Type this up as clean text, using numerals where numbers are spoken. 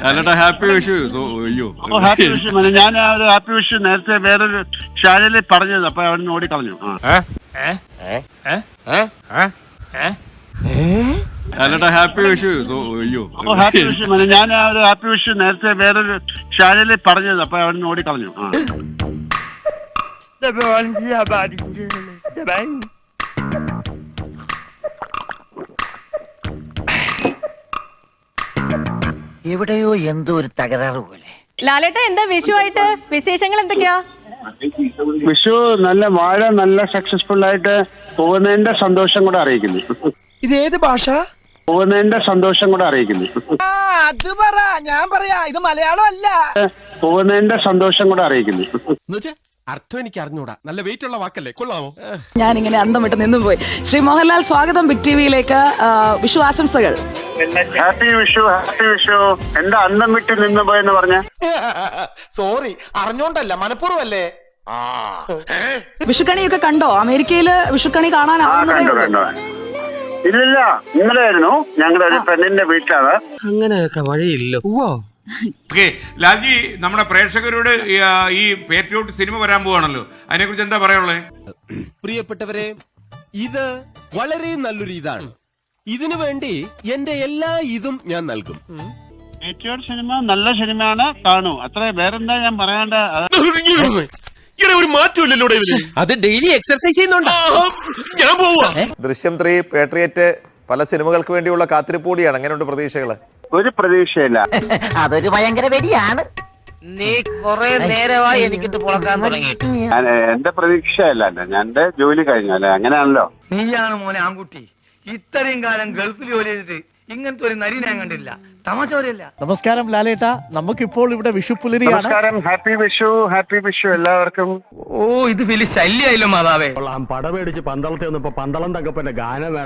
അല്ലട്ടാ happy Vishu. അയ്യോ happy Vishu. ഞാൻ ആ ഒരു ഹാപ്പി വിഷു നേരത്തെ വേറൊരു ഷാനലിൽ പറഞ്ഞത്, അപ്പൊ അവൻ ഓടിക്കളഞ്ഞു. അല്ലട്ടാ ഹാപ്പി വിഷു. അയ്യോ ഹാപ്പി വിഷു. ഞാൻ ആ ഒരു ഹാപ്പി വിഷു നേരത്തെ വേറൊരു ഷാനലിൽ പറഞ്ഞത്, അപ്പൊ അവൻ ഓടിക്കളഞ്ഞു. എവിടെയോ എന്തോ ഒരു തകരാറ് പോലെ. ലാലേട്ട, എന്താ വിഷുവായിട്ട് വിശേഷങ്ങൾ എന്തൊക്കെയാ? വിഷു നല്ല വാഴ നല്ല സക്സസ്ഫുൾ ആയിട്ട് പോകുന്നതിന്റെ സന്തോഷം കൂടെ അറിയിക്കുന്നു. ഇത് ഏത് ഭാഷ? പോകുന്നതിന്റെ സന്തോഷം കൂടെ അറിയിക്കുന്നു. അത് പറ, ഞാൻ പറയാ, ഇത് മലയാളം അല്ല. പോകുന്നതിന്റെ സന്തോഷം കൂടെ അറിയിക്കുന്നു. അർത്ഥം എനിക്ക് അറിഞ്ഞൂടാ. നല്ല വെയിറ്റ് ഉള്ള വാക്കല്ലേ, കൊള്ളാമോ? ഞാനിങ്ങനെ അന്തം വിട്ട് നിന്നുപോയി. ശ്രീ മോഹൻലാൽ, സ്വാഗതം ബിഗ് ടിവിയിലേക്ക്. വിഷു ആശംസകൾ. ഹാപ്പി വിഷു. ഹാപ്പി വിഷു. എന്താ അന്തം വിട്ട് നിന്ന് പോയെന്ന് പറഞ്ഞ? സോറി, അറിഞ്ഞോണ്ടല്ല, മനഃപൂർവ്വല്ലേ. വിഷുക്കണിയൊക്കെ കണ്ടോ? അമേരിക്കയില് വിഷുക്കണി കാണാനാവുന്നതേ ഉള്ളൂ. ഇല്ലില്ല, ഇന്നലെ ആയിരുന്നു ഞങ്ങളുടെ ഒരു പെണ്ണിന്റെ വീട്ടിലാണ്. അങ്ങനെയൊക്കെ വഴിയില്ലോ. ഓക്കെ ലാൽജി, നമ്മുടെ പ്രേക്ഷകരോട് ഈ പേട്രിയോട്ട് സിനിമ വരാൻ പോവാണല്ലോ, അതിനെക്കുറിച്ച് എന്താ പറയാനുള്ളത്? പ്രിയപ്പെട്ടവരെ, ഇത് വളരെ നല്ലൊരു ഇതാണ്. ഇതിനു വേണ്ടി എന്റെ എല്ലാ ഇതും ഞാൻ നൽകും. പേട്രിയോട്ട് സിനിമ നല്ല സിനിമയാണ്, കാണൂ. അത്ര വേറെന്താ ഞാൻ പറയാണ്ട. ഒരു മാറ്റമില്ലല്ലോ, അത് ഡെയിലി എക്സർസൈസ് ചെയ്യുന്നുണ്ട്. ഞാൻ പോവാ. ദൃശ്യം 3 പേട്രിയറ്റ് പല സിനിമകൾക്ക് വേണ്ടിയുള്ള കാത്തിരിപ്പൂടിയാണ്. അങ്ങനെയുണ്ട് പ്രതീക്ഷകള്? ഒരു പ്രതീക്ഷയില്ല. അതൊരു ഭയങ്കര വെടിയാണ്. നീ കുറെ നേരമായി എനിക്കിട്ട് പൊളക്കാൻ തുടങ്ങിയിട്ട്. എന്റെ പ്രതീക്ഷയല്ല, ഞാൻ എന്റെ ജോലി കഴിഞ്ഞു അല്ലെ, അങ്ങനെയാണല്ലോ. നീയാണ് മോനെ ആൺകുട്ടി. ഇത്രയും കാലം ഗൾഫിൽ ജോലി ചെയ്തിട്ട് ഇങ്ങനത്തെ ഒരു നരി ഞാൻ കണ്ടില്ല. തമാശ പോലെയല്ല. നമസ്കാരം ലാലേട്ട, നമുക്കിപ്പോൾ ഇവിടെ വിഷുപ്പുലരിയാണ്. നമസ്കാരം. ഹാപ്പി വിഷു. ഹാപ്പി വിഷു എല്ലാവർക്കും. ഓ, ഇത് വലിയ ശല്യായല്ലോ മാതാവേ. പടമേടിച്ച് പന്തളത്തെ വന്നപ്പോ പന്തളം തങ്കപ്പന്റെ ഗാനമേള